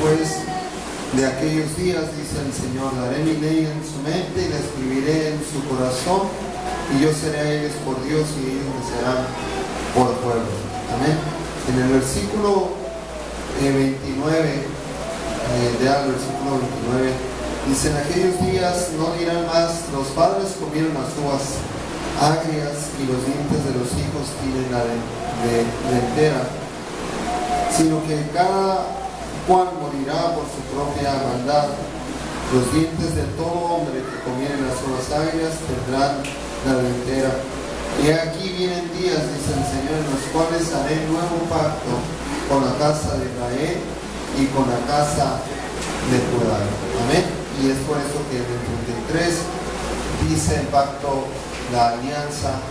después de aquellos días, dice el Señor, daré mi ley en su mente y la escribiré en su corazón, y yo seré a ellos por Dios y ellos me serán por pueblo. Amén. En el versículo 29, versículo 29, dice: en aquellos días no dirán más, los padres comieron las uvas agrias y los dientes de los hijos tienen la dentera, sino que cada cual morirá por su propia maldad. Los dientes de todo hombre que comiere las uvas agrias tendrán la dentera. Y aquí vienen días, dice el Señor, en los cuales haré nuevo pacto con la casa de Israel y con la casa de Judá. Amén. Y es por eso que en el 33 dice el pacto, la alianza,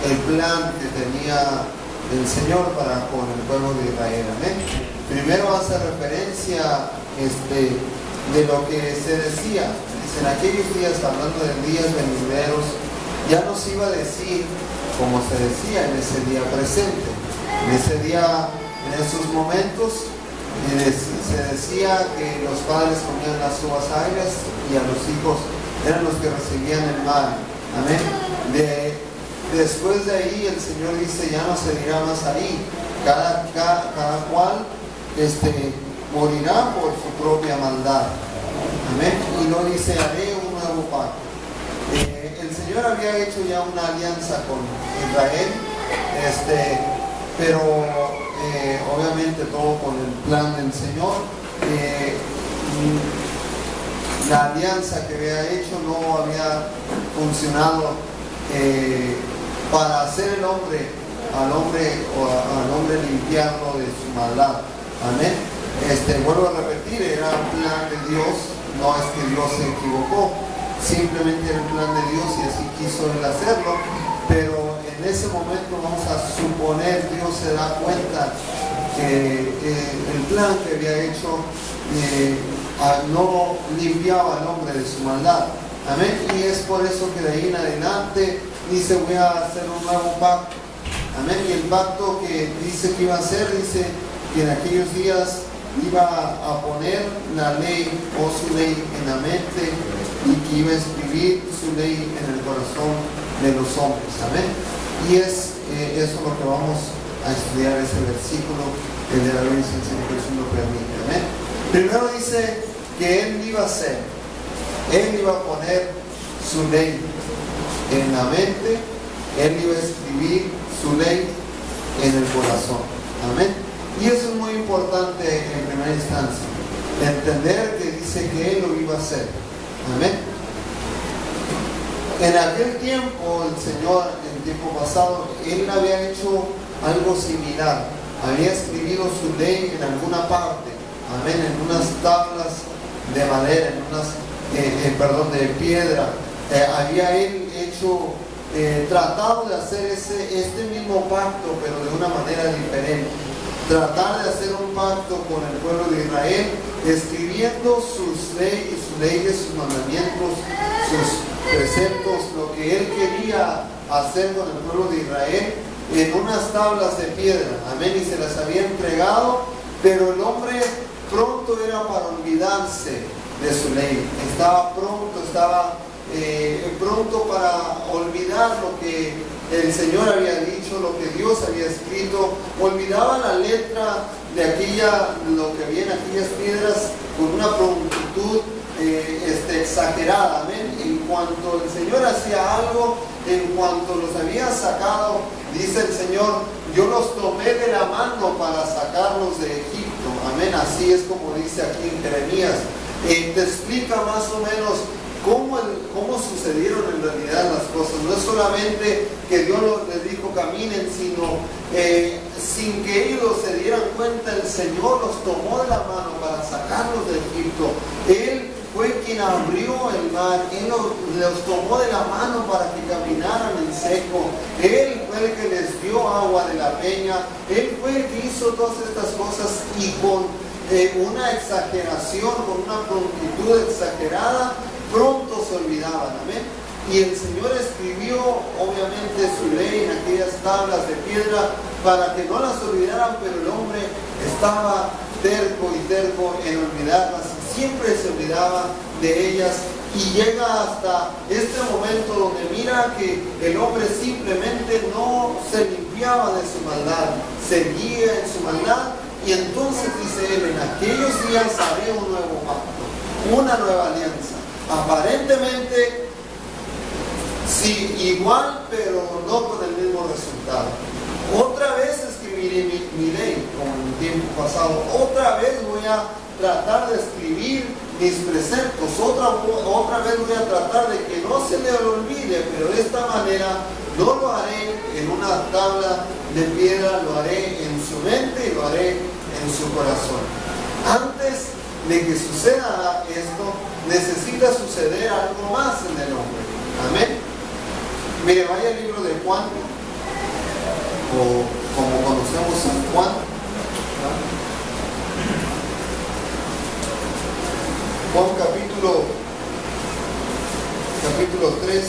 el plan que tenía el Señor para con el pueblo de Israel. Amén. Primero hace referencia de lo que se decía. Dice: en aquellos días, hablando de días venideros, ya nos iba a decir como se decía en ese día presente. En ese día, en esos momentos, se decía que los padres comían las uvas agrias y a los hijos eran los que recibían el mal. Amén. Después de ahí el Señor dice: ya no se dirá más ahí, cada cual morirá por su propia maldad. Amén. Y no dice: haré un nuevo pacto. El Señor había hecho ya una alianza con Israel, pero obviamente todo con el plan del Señor. La alianza que había hecho no había funcionado para hacer al hombre limpiarlo de su maldad. Amén. Vuelvo a repetir, era un plan de Dios, no es que Dios se equivocó, simplemente era el plan de Dios y así quiso él hacerlo. Pero en ese momento, vamos a suponer, Dios se da cuenta que el plan que había hecho no limpiaba al hombre de su maldad. Amén. Y es por eso que de ahí en adelante dice: voy a hacer un nuevo pacto. Amén. Y el pacto que dice que iba a hacer, dice que en aquellos días iba a poner la ley o su ley en la mente y que iba a escribir su ley en el corazón de los hombres. Amén. Y es eso lo que vamos a estudiar, ese versículo, el de la ley, si el Señor Jesús lo permite. Amén. Primero dice que Él iba a hacer, Él iba a poner su ley en la mente, Él iba a escribir su ley en el corazón. Amén. Y eso es muy importante en primera instancia, entender que dice que Él lo iba a hacer. Amén. En aquel tiempo, el Señor, en el tiempo pasado, Él había hecho algo similar. Había escrito su ley en alguna parte. Amén. En unas tablas de madera, de piedra. Había Él hecho, tratado de hacer este mismo pacto, pero de una manera diferente. Tratar de hacer un pacto con el pueblo de Israel, escribiendo sus leyes, sus mandamientos, sus preceptos, lo que Él quería hacer con el pueblo de Israel, en unas tablas de piedra. Amén. Y se las había entregado, pero el hombre pronto era para olvidarse de su ley. Estaba pronto para olvidar lo que el Señor había dicho, lo que Dios había escrito. Olvidaba la letra de lo que había en aquellas piedras con una prontitud exagerada. Amén. En cuanto el Señor hacía algo, en cuanto los había sacado, dice el Señor: yo los tomé de la mano para sacarlos de Egipto. Amén. Así es como dice aquí en Jeremías. Te explica más o menos cómo sucedieron en realidad las cosas. No es solamente que Dios les dijo caminen, sino sin que ellos se dieran cuenta, el Señor los tomó de la mano para sacarlos de Egipto. Él fue quien abrió el mar, Él los tomó de la mano para que caminaran en seco. Él fue el que les dio agua de la peña. Él fue el que hizo todas estas cosas, y con una exageración, con una prontitud exagerada, pronto se olvidaban. Amén. Y el Señor escribió obviamente su ley en aquellas tablas de piedra para que no las olvidaran, pero el hombre estaba terco y terco en olvidarlas, siempre se olvidaba de ellas, y llega hasta este momento donde mira que el hombre simplemente no se limpiaba de su maldad, seguía en su maldad, y entonces dice él: en aquellos días haré un nuevo pacto, una nueva alianza. Aparentemente sí, igual, pero no con el mismo resultado. Otra vez escribiré mi ley, como en el tiempo pasado. Otra vez voy a tratar de escribir mis preceptos. Otra vez voy a tratar de que no se le olvide, pero de esta manera no lo haré en una tabla de piedra, lo haré en su mente y lo haré en su corazón. Antes de que suceda esto, necesita suceder algo más en el hombre. Amén. Mire, vaya al libro de Juan, o como conocemos a Juan. Juan capítulo 3.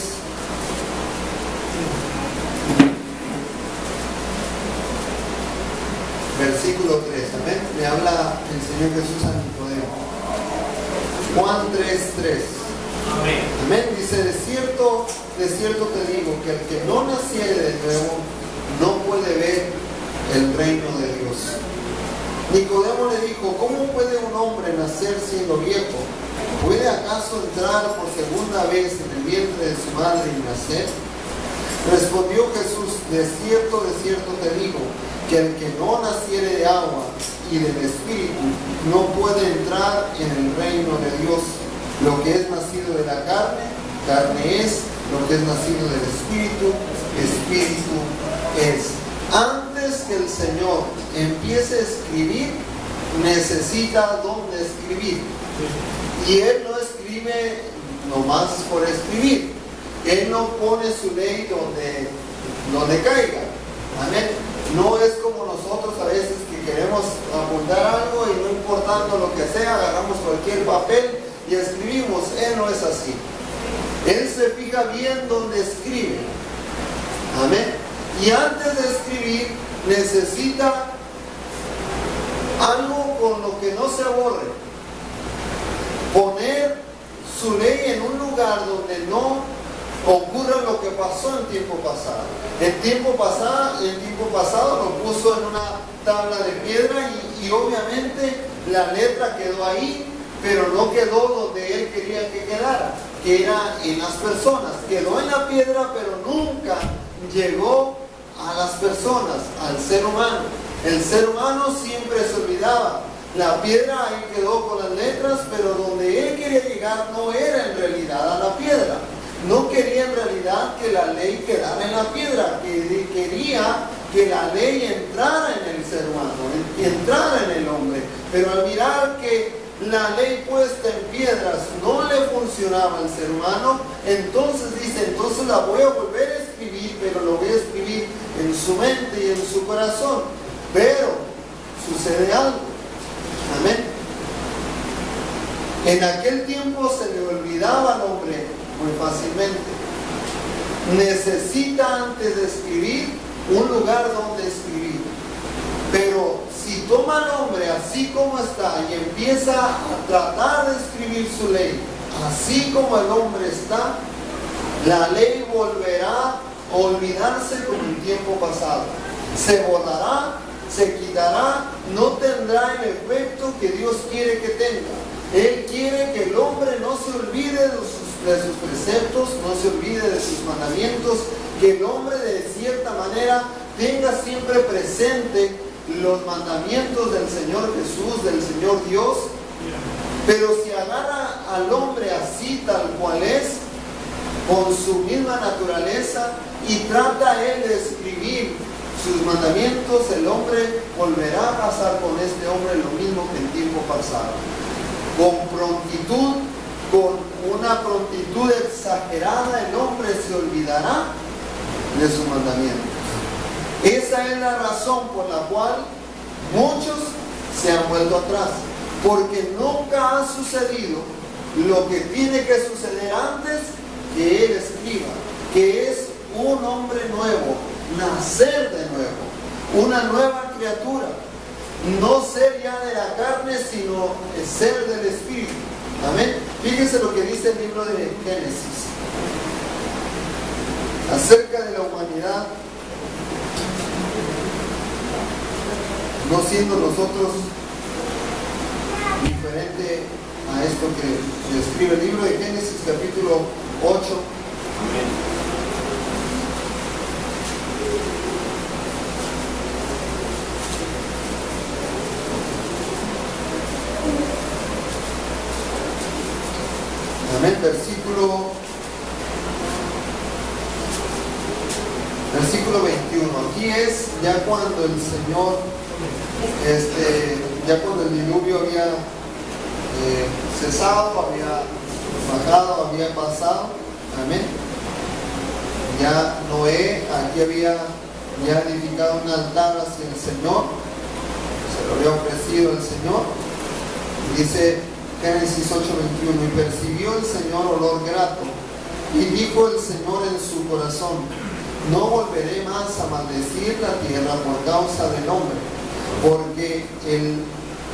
Versículo 3. Amén. Le habla el Señor Jesús a Nicodemo. Juan 3:3. Amén. Amén. Dice: de cierto te digo que el que no naciere de nuevo no puede ver el reino de Dios. Nicodemo le dijo: ¿cómo puede un hombre nacer siendo viejo? ¿Puede acaso entrar por segunda vez en el vientre de su madre y nacer? Respondió Jesús: de cierto te digo que el que no naciere de agua y del Espíritu no puede entrar en el reino de Dios. Lo que es nacido de la carne, carne es; lo que es nacido del Espíritu, Espíritu es. Antes que el Señor empiece a escribir, necesita dónde escribir. Y Él no escribe nomás por escribir. Él no pone su ley donde caiga. Amén. No es como nosotros a veces que queremos apuntar algo y no importando lo que sea, agarramos cualquier papel y escribimos. Él no es así. Él se fija bien donde escribe. Amén. Y antes de escribir necesita algo con lo que no se borre. Poner su ley en un lugar donde no ocurra lo que pasó en tiempo pasado. En tiempo pasado lo puso en una tabla de piedra y obviamente la letra quedó ahí, pero no quedó donde él quería que quedara, que era en las personas. Quedó en la piedra, pero nunca llegó a las personas, al ser humano. El ser humano siempre se olvidaba. La piedra ahí quedó con las letras, pero donde él quería llegar no era en realidad a la piedra. No quería en realidad que la ley quedara en la piedra, que quería que la ley entrara en el ser humano, entrara en el hombre. Pero al mirar que la ley puesta en piedras no le funcionaba al ser humano, entonces dice: entonces la voy a volver a escribir, pero lo voy a escribir en su mente y en su corazón. Pero sucede algo. Amén. En aquel tiempo se le olvidaba al hombre muy fácilmente. Necesita antes de escribir un lugar donde escribir. Pero si toma al hombre así como está y empieza a tratar de escribir su ley, así como el hombre está, la ley volverá a olvidarse como en tiempo pasado. Se borrará, se quitará, no tendrá el efecto que Dios quiere que tenga. Él quiere que el hombre no se olvide de sus preceptos, no se olvide de sus mandamientos, que el hombre de cierta manera tenga siempre presente los mandamientos del Señor Jesús, del Señor Dios. Pero si agarra al hombre así tal cual es, con su misma naturaleza, y trata él de escribir sus mandamientos, el hombre volverá a pasar con este hombre lo mismo que en tiempo pasado. Con prontitud, con una prontitud exagerada, el hombre se olvidará de sus mandamientos. Esa es la razón por la cual muchos se han vuelto atrás, porque nunca ha sucedido lo que tiene que suceder antes que él escriba, que es un hombre nuevo, nacer de nuevo, una nueva criatura. no ser ya de la carne, sino ser del Espíritu. Amén. Fíjense lo que dice el libro de Génesis acerca de la humanidad, no siendo nosotros diferente a esto que describe el libro de Génesis capítulo 8. Amén. Versículo 21. Aquí es ya cuando el Señor, ya cuando el diluvio había cesado, había bajado, había pasado. Amén. Ya Noé aquí había ya edificado un altar hacia el Señor, se lo había ofrecido el Señor. Dice Génesis 8:21, y percibió el Señor olor grato, y dijo el Señor en su corazón: no volveré más a maldecir la tierra por causa del hombre, porque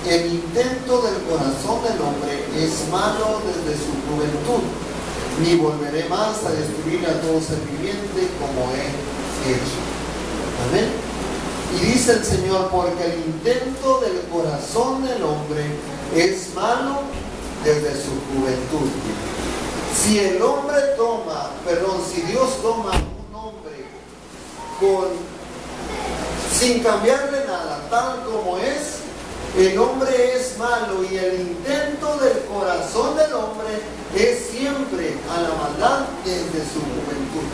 el intento del corazón del hombre es malo desde su juventud, ni volveré más a destruir a todo ser viviente como he hecho. Amén. Y dice el Señor: porque el intento del corazón del hombre es malo desde su juventud. Si el hombre si Dios toma un hombre sin cambiarle nada, tal como es, el hombre es malo, y el intento del corazón del hombre es siempre a la maldad desde su juventud.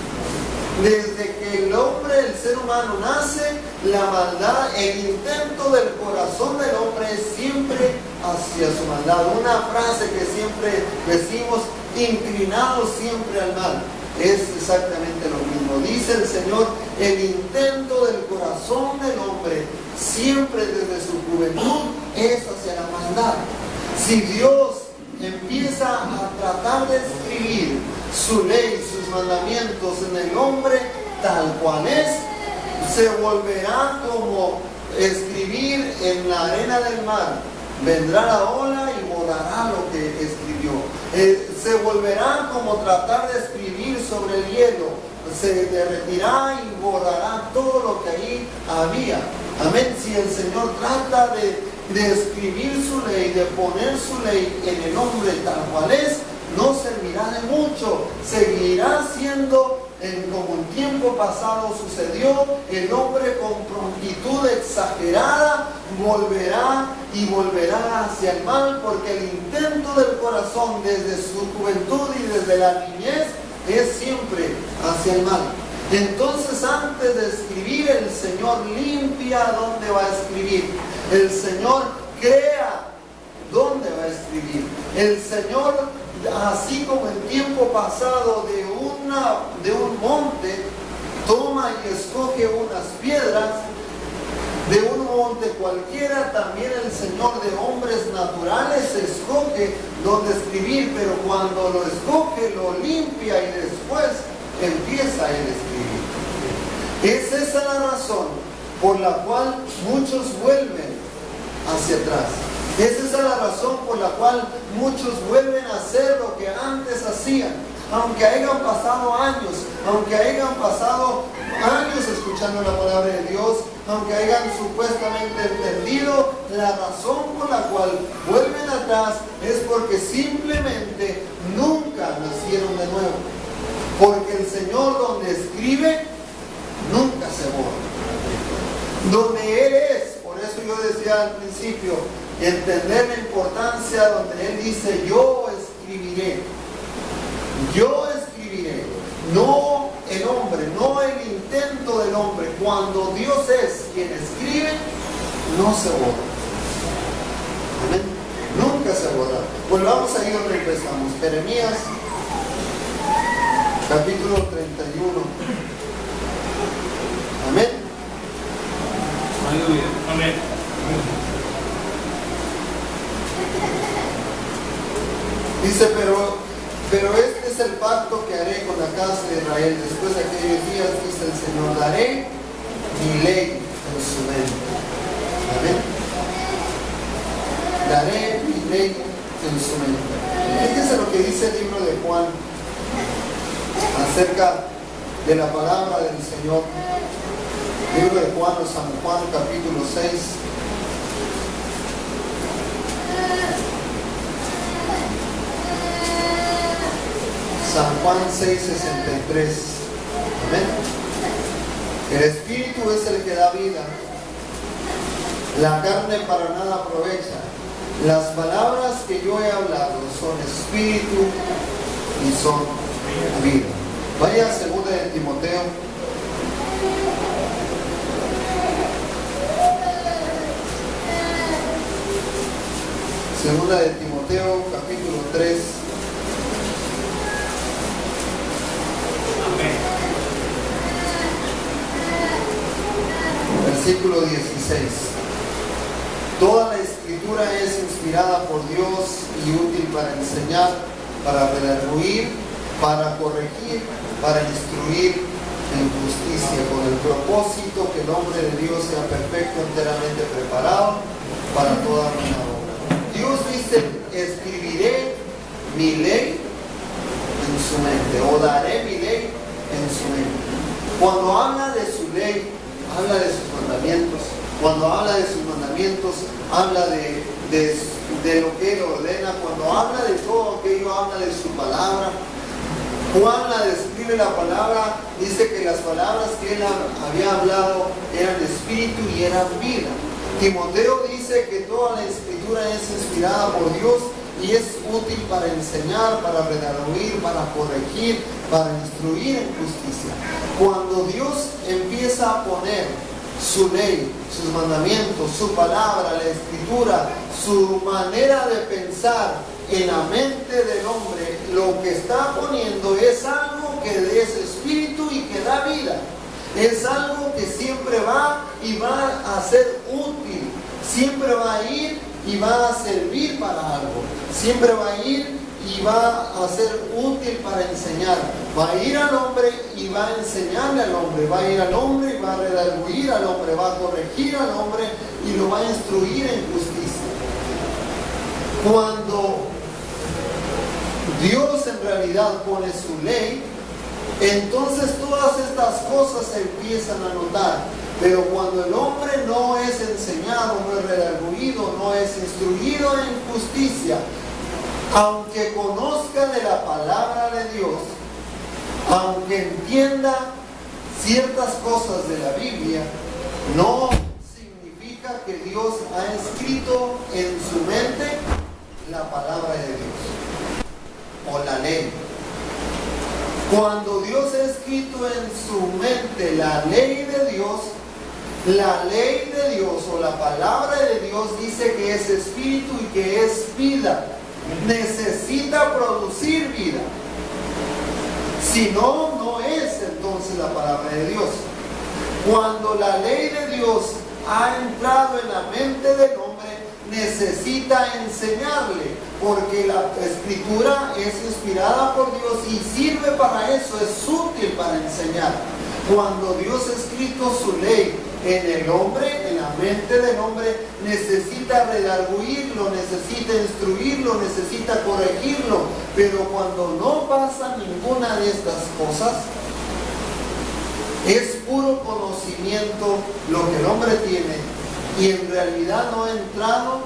Desde que el hombre, el ser humano nace, la maldad, el intento del corazón del hombre es siempre hacia su maldad. Una frase que siempre decimos: inclinados siempre al mal. Es exactamente lo mismo. Dice el Señor: el intento del corazón del hombre siempre desde su juventud es hacia la maldad. Si Dios empieza a tratar de escribir su ley, sus mandamientos en el hombre tal cual es, se volverá como escribir en la arena del mar. Vendrá la ola y borrará lo que escribió. Se volverá como tratar de escribir sobre el hielo. Se derretirá y borrará todo lo que ahí había. Amén. Si el Señor trata de escribir su ley, de poner su ley en el hombre tal cual es, no servirá de mucho. Seguirá siendo, como en tiempo pasado sucedió, el hombre con prontitud exagerada volverá hacia el mal, porque el intento del corazón desde su juventud y desde la niñez es siempre hacia el mal. Entonces, antes de escribir, el Señor limpia dónde va a escribir. El Señor crea dónde va a escribir. El Señor, así como en tiempo pasado de un monte, toma y escoge unas piedras. De un monte cualquiera, también el Señor de hombres naturales escoge dónde escribir, pero cuando lo escoge, lo limpia y después empieza a escribir. Es esa la razón por la cual muchos vuelven hacia atrás. Es esa la razón por la cual muchos vuelven a hacer lo que antes hacían. Aunque hayan pasado años escuchando la palabra de Dios, aunque hayan supuestamente entendido, la razón por la cual vuelven atrás es porque simplemente nunca nacieron de nuevo. Porque el Señor, donde escribe, nunca se borra. Donde Él es, por eso yo decía al principio, entender la importancia donde Él dice: yo escribiré. Yo escribiré, no el hombre, no el intento del hombre. Cuando Dios es quien escribe, no se borra. Amén. Nunca se borra. Volvamos ahí donde empezamos. Jeremías, capítulo 31. Amén. Amén. Dice: pero este es el pacto que haré con la casa de Israel después de aquellos días, dice el Señor: daré mi ley en su mente. Amén. daré mi ley en su mente. Fíjense lo que dice el libro de Juan acerca de la palabra del Señor. Libro de Juan o San Juan, capítulo 6. San Juan 6:63. Amén. El Espíritu es el que da vida. La carne para nada aprovecha. Las palabras que yo he hablado son espíritu y son vida. Vaya a 2 de Timoteo. Segunda de Timoteo, capítulo 3. Versículo 16. Toda la escritura es inspirada por Dios y útil para enseñar, para redarguir, para corregir, para instruir en justicia, con el propósito que el hombre de Dios sea perfecto, enteramente preparado para toda buena obra. Dios dice, escribiré mi ley en su mente, o daré mi ley en su mente. Cuando habla de su ley, habla de sus mandamientos. Cuando habla de sus mandamientos, habla de lo que Él ordena. Cuando habla de todo aquello, habla de su palabra. Juan la describe la palabra, dice que las palabras que Él había hablado eran espíritu y eran vida. Timoteo dice que toda la escritura es inspirada por Dios y es útil para enseñar, para redarguir, para corregir, para instruir en justicia. Cuando Dios empieza a poner su ley, sus mandamientos, su palabra, la escritura, su manera de pensar en la mente del hombre, lo que está poniendo es algo que es espíritu y que da vida. Es algo que siempre va y va a ser útil, siempre va a ir y va a servir para algo, siempre va a ir y va a ser útil para enseñar. Va a ir al hombre y va a enseñarle al hombre, va a ir al hombre y va a redarguir al hombre, va a corregir al hombre y lo va a instruir en justicia. Cuando Dios en realidad pone su ley, entonces todas estas cosas se empiezan a notar. Pero cuando el hombre no es enseñado, no es redarguido, no es instruido en justicia, aunque conozca de la palabra de Dios, aunque entienda ciertas cosas de la Biblia, no significa que Dios ha escrito en su mente la palabra de Dios o la ley. Cuando Dios ha escrito en su mente la ley de Dios o la palabra de Dios dice que es espíritu y que es vida. Necesita producir vida. Si no, no es entonces la palabra de Dios. Cuando la ley de Dios ha entrado en la mente del hombre, necesita enseñarle, porque la escritura es inspirada por Dios y sirve para eso, es útil para enseñar. Cuando Dios ha escrito su ley en el hombre, en la mente del hombre, necesita redarguirlo, necesita instruirlo, necesita corregirlo. Pero cuando no pasa ninguna de estas cosas, es puro conocimiento lo que el hombre tiene y en realidad no ha entrado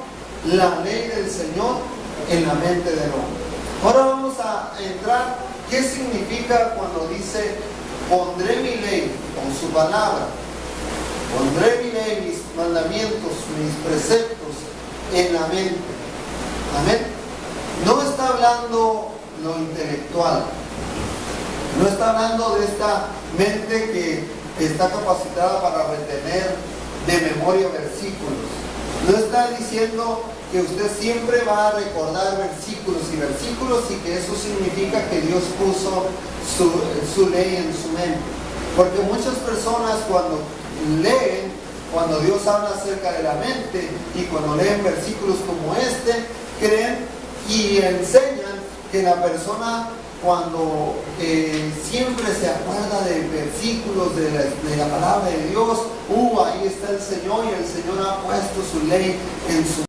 la ley del Señor en la mente del hombre. Ahora vamos a entrar, ¿qué significa cuando dice pondré mi ley con su palabra? Pondré mi ley, mis mandamientos, mis preceptos en la mente. Amén. No está hablando lo intelectual. No está hablando de esta mente que está capacitada para retener de memoria versículos. No está diciendo que usted siempre va a recordar versículos y que eso significa que Dios puso su ley en su mente. Porque muchas personas cuando leen, cuando Dios habla acerca de la mente y cuando leen versículos como este, creen y enseñan que la persona cuando siempre se acuerda de versículos de la palabra de Dios, ahí está el Señor y el Señor ha puesto su ley en su